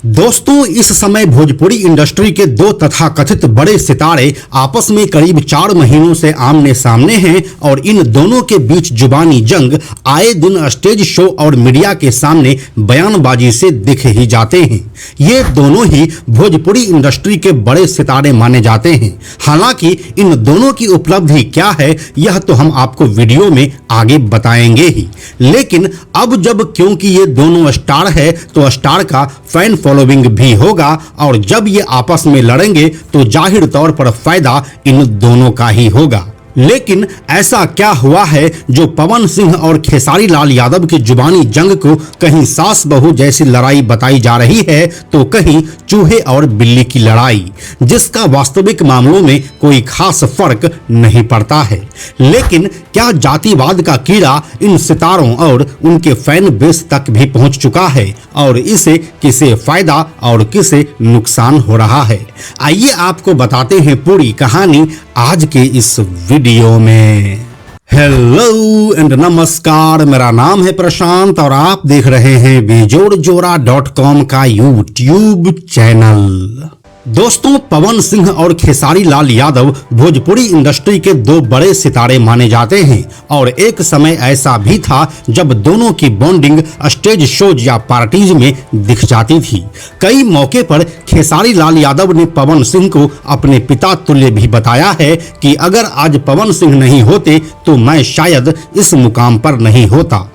दोस्तों, इस समय भोजपुरी इंडस्ट्री के दो तथाकथित बड़े सितारे आपस में करीब 4 महीनों से आमने सामने हैं और इन दोनों के बीच जुबानी जंग आए दिन स्टेज शो और मीडिया के सामने बयानबाजी से दिख ही जाते हैं। ये दोनों ही भोजपुरी इंडस्ट्री के बड़े सितारे माने जाते हैं। हालांकि इन दोनों की उपलब्धि क्या है यह तो हम आपको वीडियो में आगे बताएंगे ही, लेकिन अब जब क्योंकि ये दोनों स्टार है तो स्टार का फैन फॉलोइंग भी होगा और जब ये आपस में लड़ेंगे तो जाहिर तौर पर फायदा इन दोनों का ही होगा। लेकिन ऐसा क्या हुआ है जो पवन सिंह और खेसारी लाल यादव की जुबानी जंग को कहीं सास बहू जैसी लड़ाई बताई जा रही है तो कहीं चूहे और बिल्ली की लड़ाई, जिसका वास्तविक मामलों में कोई खास फर्क नहीं पड़ता है। लेकिन क्या जातिवाद का कीड़ा इन सितारों और उनके फैन बेस तक भी पहुंच चुका है और इसे किसे फायदा और किसे नुकसान हो रहा है? आइए आपको बताते हैं पूरी कहानी आज के इस वीडियो में। हेलो एंड नमस्कार, मेरा नाम है प्रशांत और आप देख रहे हैं बेजोड़जोड़ा.com का यूट्यूब चैनल। दोस्तों, पवन सिंह और खेसारी लाल यादव भोजपुरी इंडस्ट्री के दो बड़े सितारे माने जाते हैं और एक समय ऐसा भी था जब दोनों की बॉन्डिंग स्टेज शोज या पार्टीज में दिख जाती थी। कई मौके पर खेसारी लाल यादव ने पवन सिंह को अपने पिता तुल्य भी बताया है कि अगर आज पवन सिंह नहीं होते तो मैं शायद इस मुकाम पर नहीं होता।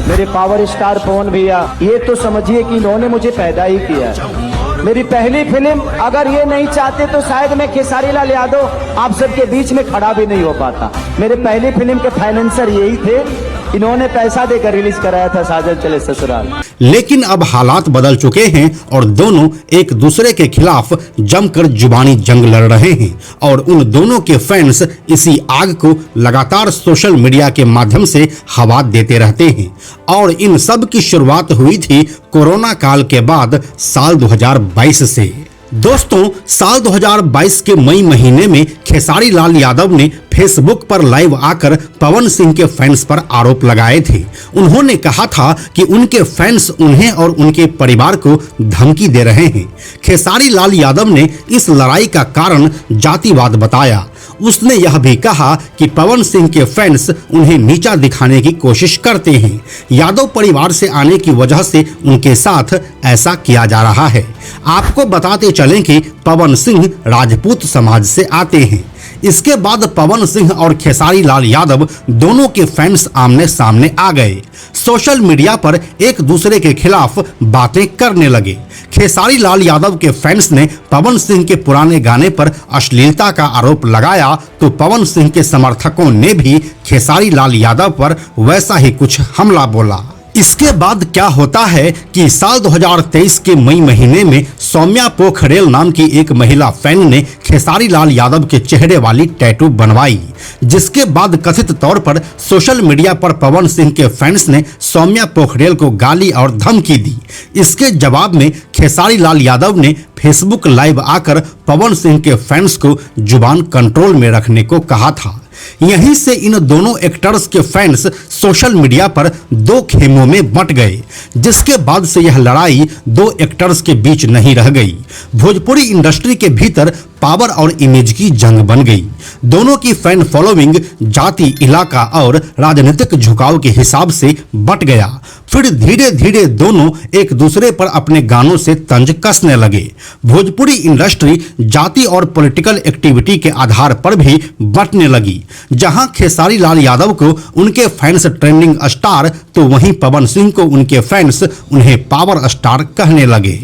मेरे पावर स्टार पवन भैया, ये तो समझिए कि इन्होंने मुझे पैदा ही किया। मेरी पहली फिल्म, अगर ये नहीं चाहते तो शायद मैं खेसारी लाल यादव आप सबके बीच में खड़ा भी नहीं हो पाता। मेरे पहली फिल्म के फाइनेंसर यही थे, इन्होंने पैसा देकर रिलीज कराया था साजन चले ससुराल। लेकिन अब हालात बदल चुके हैं और दोनों एक दूसरे के खिलाफ जमकर जुबानी जंग लड़ रहे हैं और उन दोनों के फैंस इसी आग को लगातार सोशल मीडिया के माध्यम से हवा देते रहते हैं। और इन सब की शुरुआत हुई थी कोरोना काल के बाद साल 2022 से। दोस्तों, साल 2022 के मई महीने में खेसारी लाल यादव ने फेसबुक पर लाइव आकर पवन सिंह के फैंस पर आरोप लगाए थे। उन्होंने कहा था कि उनके फैंस उन्हें और उनके परिवार को धमकी दे रहे हैं। खेसारी लाल यादव ने इस लड़ाई का कारण जातिवाद बताया। उसने यह भी कहा कि पवन सिंह के फैंस उन्हें नीचा दिखाने की कोशिश करते हैं। यादव परिवार से आने की वजह से उनके साथ ऐसा किया जा रहा है। आपको बताते चलें कि पवन सिंह राजपूत समाज से आते हैं। इसके बाद पवन सिंह और खेसारी लाल यादव दोनों के फैंस आमने सामने आ गए। सोशल मीडिया पर एक दूसरे के खिलाफ बातें करने लगे। खेसारी लाल यादव के फैंस ने पवन सिंह के पुराने गाने पर अश्लीलता का आरोप लगाया तो पवन सिंह के समर्थकों ने भी खेसारी लाल यादव पर वैसा ही कुछ हमला बोला। इसके बाद क्या होता है कि साल 2023 के मई महीने में सौम्या पोखरेल नाम की एक महिला फैन ने खेसारी लाल यादव के चेहरे वाली टैटू बनवाई, जिसके बाद कथित तौर पर सोशल मीडिया पर पवन सिंह के फैंस ने सौम्या पोखरेल को गाली और धमकी दी। इसके जवाब में खेसारी लाल यादव ने फेसबुक लाइव आकर पवन सिंह के फैंस को जुबान कंट्रोल में रखने को कहा था। यहीं से इन दोनों एक्टर्स के फैंस सोशल मीडिया पर दो खेमों में बंट गए, जिसके बाद से यह लड़ाई दो एक्टर्स के बीच नहीं रह गई। भोजपुरी इंडस्ट्री के भीतर पावर और इमेज की जंग बन गई। दोनों की फैन फॉलोइंग जाति, इलाका और राजनीतिक झुकाव के हिसाब से बंट गया। फिर धीरे धीरे दोनों एक दूसरे पर अपने गानों से तंज कसने लगे। भोजपुरी इंडस्ट्री जाति और पॉलिटिकल एक्टिविटी के आधार पर भी बंटने लगी। जहां खेसारी लाल यादव को उनके फैंस ट्रेंडिंग स्टार तो वहीं पवन सिंह को उनके फैंस उन्हें पावर स्टार कहने लगे।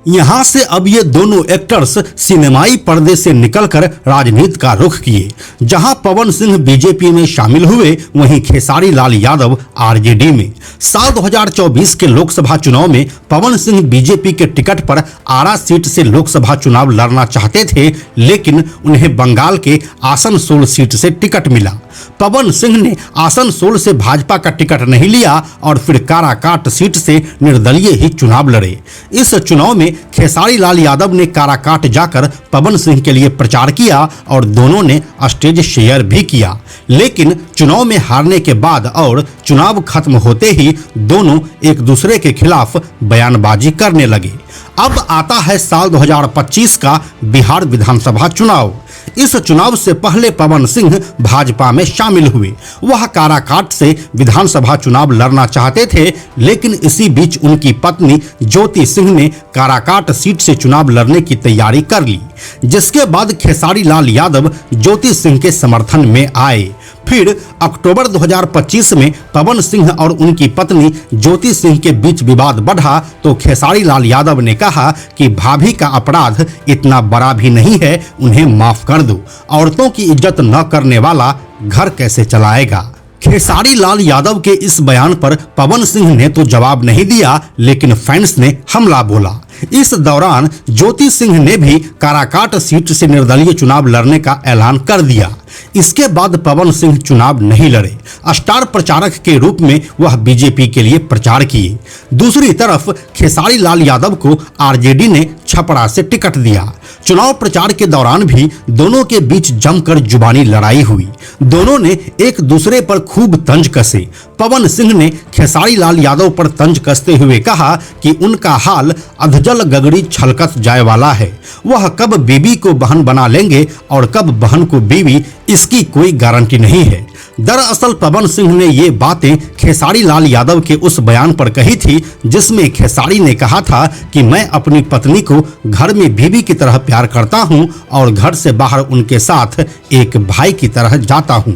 यहाँ से अब ये दोनों एक्टर्स सिनेमाई पर्दे से निकलकर राजनीति का रुख किए। जहां पवन सिंह बीजेपी में शामिल हुए वहीं खेसारी लाल यादव आरजेडी में। साल 2024 के लोकसभा चुनाव में पवन सिंह बीजेपी के टिकट पर आरा सीट से लोकसभा चुनाव लड़ना चाहते थे, लेकिन उन्हें बंगाल के आसनसोल सीट से टिकट मिला। पवन सिंह ने आसनसोल से भाजपा का टिकट नहीं लिया और फिर काराकाट सीट से निर्दलीय ही चुनाव लड़े। इस चुनाव में खेसारी लाल यादव ने काराकाट जाकर पवन सिंह के लिए प्रचार किया और दोनों ने स्टेज शेयर भी किया, लेकिन चुनाव में हारने के बाद और चुनाव खत्म होते ही दोनों एक दूसरे के खिलाफ बयानबाजी करने लगे। अब आता है साल 2025 का बिहार विधानसभा चुनाव। इस चुनाव से पहले पवन सिंह भाजपा में शामिल हुए। वह काराकाट से विधानसभा चुनाव लड़ना चाहते थे, लेकिन इसी बीच उनकी पत्नी ज्योति सिंह ने काराकाट सीट से चुनाव लड़ने की तैयारी कर ली, जिसके बाद खेसारी लाल यादव ज्योति सिंह के समर्थन में आए। फिर अक्टूबर 2025 में पवन सिंह और उनकी पत्नी ज्योति सिंह के बीच विवाद बढ़ा तो खेसारी लाल यादव ने कहा कि भाभी का अपराध इतना बड़ा भी नहीं है, उन्हें माफ कर दो। औरतों की इज्जत न करने वाला घर कैसे चलाएगा। खेसारी लाल यादव के इस बयान पर पवन सिंह ने तो जवाब नहीं दिया, लेकिन फैंस ने हमला बोला। इस दौरान ज्योति सिंह ने भी काराकाट सीट से निर्दलीय चुनाव लड़ने का ऐलान कर दिया। इसके बाद पवन सिंह चुनाव नहीं लड़े। स्टार प्रचारक के रूप में वह बीजेपी के लिए प्रचार किए। दूसरी तरफ खेसारी लाल यादव को आरजेडी ने छपरा से टिकट दिया। चुनाव प्रचार के दौरान भी दोनों के बीच जमकर जुबानी लड़ाई हुई। दोनों ने एक दूसरे पर खूब तंज कसे। पवन सिंह ने खेसारी लाल यादव पर तंज कसते हुए कहा कि उनका हाल अधजल गगड़ी छलकत जाए वाला है। वह कब बीबी को बहन बना लेंगे और कब बहन को बीवी, इसकी कोई गारंटी नहीं है। दरअसल पवन सिंह ने ये बातें खेसारी लाल यादव के उस बयान पर कही थी, जिसमें खेसारी ने कहा था कि मैं अपनी पत्नी को घर में बीवी की तरह प्यार करता हूं और घर से बाहर उनके साथ एक भाई की तरह जाता हूं।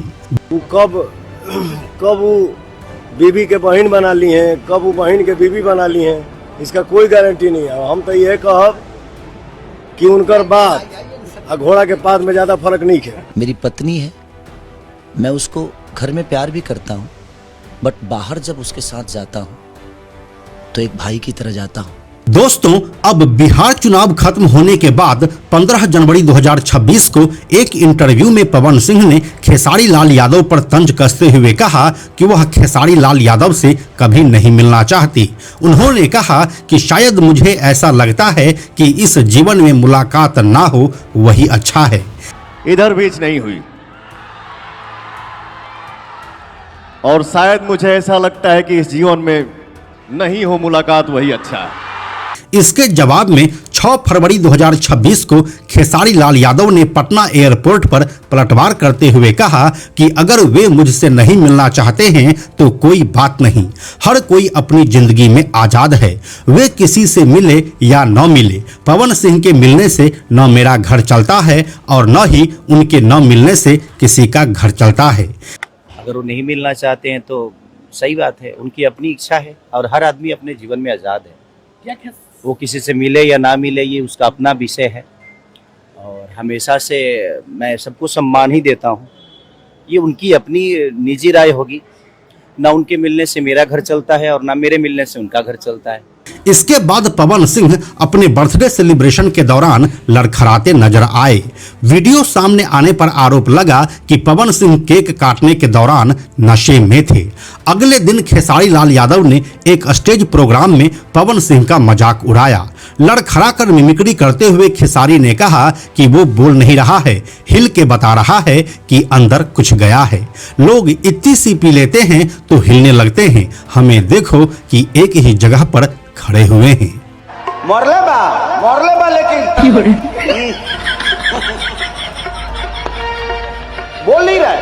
कब वो बीवी के बहन बना ली हैं, कब वो बहन के बीवी बना ली हैं, इसका कोई गारंटी नहीं है। हम तो ये कहब कि उनकर बात और घोड़ा के पात में ज़्यादा फर्क नहीं है। मेरी पत्नी है, मैं उसको घर में प्यार भी करता हूँ, बट बाहर जब उसके साथ जाता हूँ तो एक भाई की तरह जाता हूँ। दोस्तों, अब बिहार चुनाव खत्म होने के बाद 15 जनवरी 2026 को एक इंटरव्यू में पवन सिंह ने खेसारी लाल यादव पर तंज कसते हुए कहा कि वह खेसारी लाल यादव से कभी नहीं मिलना चाहती। उन्होंने कहा कि शायद मुझे ऐसा लगता है कि इस जीवन में मुलाकात ना हो वही अच्छा है। इधर बीच नहीं हुई और शायद मुझे ऐसा लगता है कि इस जीवन में नहीं हो मुलाकात वही अच्छा है। इसके जवाब में 6 फरवरी 2026 को खेसारी लाल यादव ने पटना एयरपोर्ट पर पलटवार करते हुए कहा कि अगर वे मुझसे नहीं मिलना चाहते हैं तो कोई बात नहीं, हर कोई अपनी जिंदगी में आजाद है। वे किसी से मिले या न मिले, पवन सिंह के मिलने से न मेरा घर चलता है और न ही उनके न मिलने से किसी का घर चलता है। अगर वो नहीं मिलना चाहते हैं तो सही बात है, उनकी अपनी इच्छा है और हर आदमी अपने जीवन में आज़ाद है। वो किसी से मिले या ना मिले ये उसका अपना विषय है और हमेशा से मैं सबको सम्मान ही देता हूँ। ये उनकी अपनी निजी राय होगी, ना उनके मिलने से मेरा घर चलता है और ना मेरे मिलने से उनका घर चलता है। इसके बाद पवन सिंह अपने बर्थडे सेलिब्रेशन के दौरान लड़खड़ाते नजर आए। वीडियो सामने आने पर आरोप लगा कि पवन सिंह केक काटने के दौरान नशे में थे। अगले दिन खेसारी लाल यादव ने एक स्टेज प्रोग्राम में पवन सिंह का मजाक उड़ाया। लड़खड़ाकर मिमिक्री करते हुए खेसारी ने कहा कि वो बोल नहीं रहा है, हिल के बता रहा है कि अंदर कुछ गया है। लोग इतनी सी पी लेते हैं तो हिलने लगते हैं, हमें देखो कि एक ही जगह पर खड़े हुए हैं। मरले बा लेकिन बोल नहीं रहा,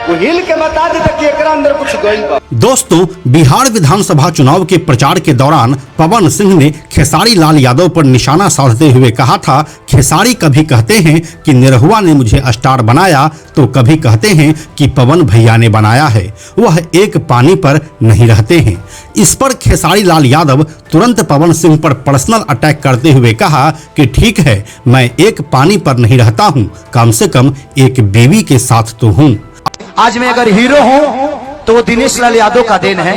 वो हिल के बता देता कि एकरा अंदर कुछ गइल बा। दोस्तों, बिहार विधानसभा चुनाव के प्रचार के दौरान पवन सिंह ने खेसारी लाल यादव पर निशाना साधते हुए कहा था, खेसारी कभी कहते हैं कि निरहुआ ने मुझे स्टार बनाया तो कभी कहते हैं कि पवन भैया ने बनाया है, वह एक पानी पर नहीं रहते हैं। इस पर खेसारी लाल यादव तुरंत पवन सिंह पर पर्सनल अटैक करते हुए कहा कि ठीक है, मैं एक पानी पर नहीं रहता हूँ, कम से कम एक बीवी के साथ तो हूँ। आज मैं अगर हीरो हूं तो वो दिनेश लाल यादव का देन है।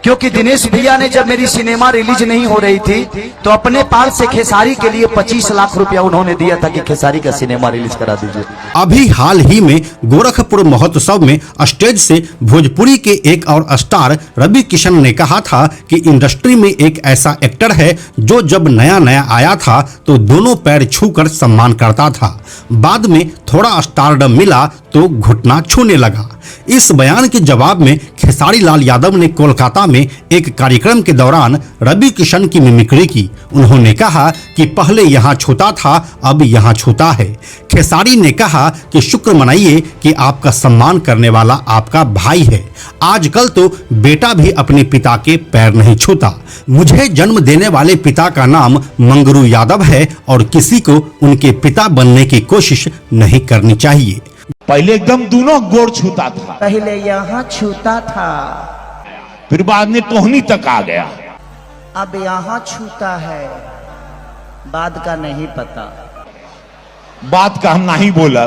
क्योंकि दिनेश भैया ने जब मेरी सिनेमा रिलीज नहीं हो रही थी तो अपने पास से खेसारी के लिए 25 लाख रुपया उन्होंने दिया था कि खेसारी का सिनेमा रिलीज करा दीजिए। अभी हाल ही में गोरखपुर महोत्सव में स्टेज से भोजपुरी के एक और स्टार रवि किशन ने कहा था कि इंडस्ट्री में एक ऐसा एक्टर है जो जब नया नया आया था तो दोनों पैर छूकर सम्मान करता था, बाद में थोड़ा स्टारडम मिला तो घुटना छूने लगा। इस बयान के जवाब में खेसारी लाल यादव ने कोलकाता में एक कार्यक्रम के दौरान रवि किशन की मिमिक्री की। उन्होंने कहा कि पहले यहाँ छूता था, अब यहाँ छूता है। खेसारी ने कहा कि शुक्र मनाइए कि आपका सम्मान करने वाला आपका भाई है। आजकल तो बेटा भी अपने पिता के पैर नहीं छूता। मुझे जन्म देने वाले पिता का नाम मंगरू यादव है और किसी को उनके पिता बनने की कोशिश नहीं करनी चाहिए। पहले एकदम दोनों गोड़ छूता था, पहले यहाँ छूता था, फिर बाद में टोहनी तक आ गया, अब यहाँ छूता है, बाद का नहीं पता। बात का हम नहीं बोला।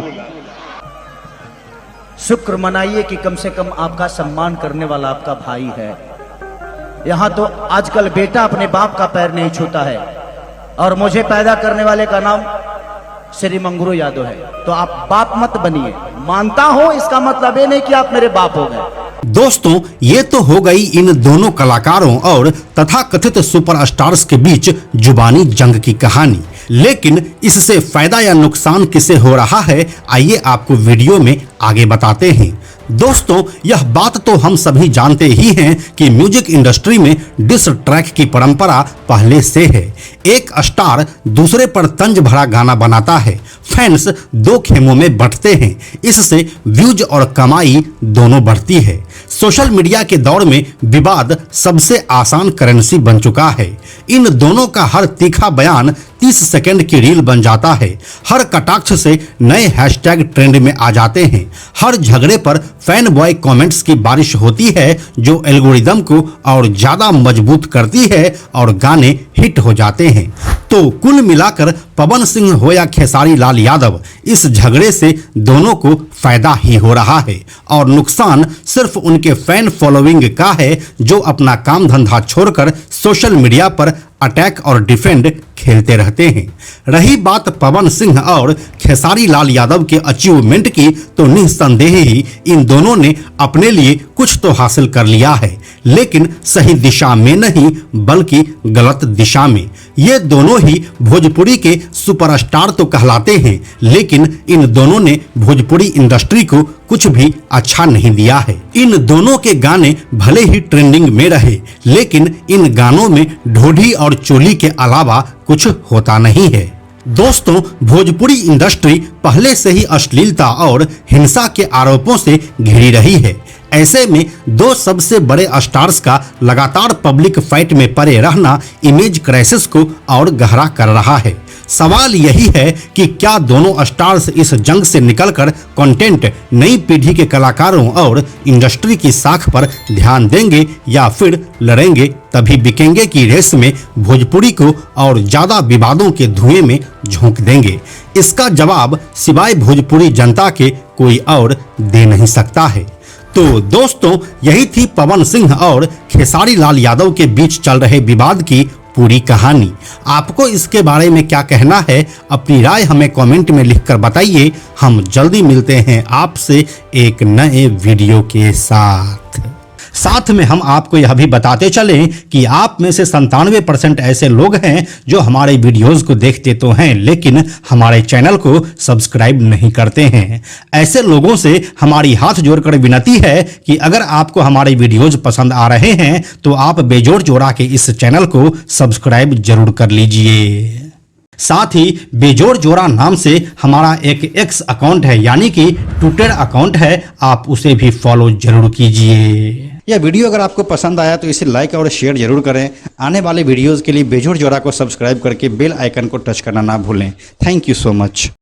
शुक्र मनाइए कि कम से कम आपका सम्मान करने वाला आपका भाई है। यहाँ तो आजकल बेटा अपने बाप का पैर नहीं छूता है और मुझे पैदा करने वाले का नाम श्री मंगरू यादव है, तो आप बाप मत बनिए। मानता हूं, इसका मतलब ये नहीं कि आप मेरे बाप हो गए। दोस्तों, ये तो हो गई इन दोनों कलाकारों और तथाकथित सुपरस्टार्स के बीच जुबानी जंग की कहानी। लेकिन इससे फायदा या नुकसान किसे हो रहा है, आइए आपको वीडियो में आगे बताते हैं। दोस्तों, यह बात तो हम सभी जानते ही हैं कि म्यूजिक इंडस्ट्री में डिस ट्रैक की परंपरा पहले से है। एक स्टार दूसरे पर तंज भरा गाना बनाता है, फैंस दो खेमों में बंटते हैं, इससे व्यूज और कमाई दोनों बढ़ती है। सोशल मीडिया के दौर में विवाद सबसे आसान करेंसी बन चुका है। इन दोनों का हर तीखा बयान 30 सेकंड की रील बन जाता है। हर कटाक्ष से नए हैशटैग ट्रेंड में आ जाते हैं। हर झगड़े पर फैन बॉय कमेंट्स की बारिश होती है जो एल्गोरिदम को और ज्यादा मजबूत करती है और गाने हिट हो जाते हैं। तो कुल मिलाकर पवन सिंह हो या खेसारी लाल यादव, इस झगड़े से दोनों को फायदा ही हो रहा है और नुकसान सिर्फ उनके फैन फॉलोइंग का है जो अपना काम धंधा छोड़कर सोशल मीडिया पर अटैक और डिफेंड खेलते रहते हैं। रही बात पवन सिंह और खेसारी लाल यादव के अचीवमेंट की, तो निस्संदेह ही इन दोनों ने अपने लिए कुछ तो हासिल कर लिया है, लेकिन सही दिशा में नहीं बल्कि गलत दिशा में। ये दोनों ही भोजपुरी के सुपरस्टार तो कहलाते हैं, लेकिन इन दोनों ने भोजपुरी इंडस्ट्री को कुछ भी अच्छा नहीं दिया है। इन दोनों के गाने भले ही ट्रेंडिंग में रहे, लेकिन इन गानों में ढोढी और चोली के अलावा कुछ होता नहीं है। दोस्तों, भोजपुरी इंडस्ट्री पहले से ही अश्लीलता और हिंसा के आरोपों से घिरी रही है। ऐसे में दो सबसे बड़े स्टार्स का लगातार पब्लिक फाइट में पड़े रहना इमेज क्राइसिस को और गहरा कर रहा है। सवाल यही है कि क्या दोनों स्टार्स इस जंग से निकलकर कंटेंट नई पीढ़ी के कलाकारों और इंडस्ट्री की साख पर ध्यान देंगे या फिर लड़ेंगे तभी बिकेंगे की रेस में भोजपुरी को और ज्यादा विवादों के धुएं में झोंक देंगे। इसका जवाब सिवाय भोजपुरी जनता के कोई और दे नहीं सकता है। तो दोस्तों, यही थी पवन सिंह और खेसारी लाल यादव के बीच चल रहे विवाद की पूरी कहानी। आपको इसके बारे में क्या कहना है, अपनी राय हमें कमेंट में लिखकर बताइए। हम जल्दी मिलते हैं आपसे एक नए वीडियो के साथ में हम आपको यह भी बताते चलें कि आप में से 97% ऐसे लोग हैं जो हमारे वीडियोस को देखते तो हैं लेकिन हमारे चैनल को सब्सक्राइब नहीं करते हैं। ऐसे लोगों से हमारी हाथ जोड़कर विनती है कि अगर आपको हमारे वीडियोस पसंद आ रहे हैं तो आप बेजोड़ जोड़ा के इस चैनल को सब्सक्राइब जरूर कर लीजिए। साथ ही बेजोड़ जोड़ा नाम से हमारा एक एक्स अकाउंट है, यानी कि ट्विटर अकाउंट है, आप उसे भी फॉलो जरूर कीजिए। यह वीडियो अगर आपको पसंद आया तो इसे लाइक और शेयर जरूर करें। आने वाले वीडियोस के लिए बेजोड़ जोड़ा को सब्सक्राइब करके बेल आइकन को टच करना ना भूलें। Thank you so much.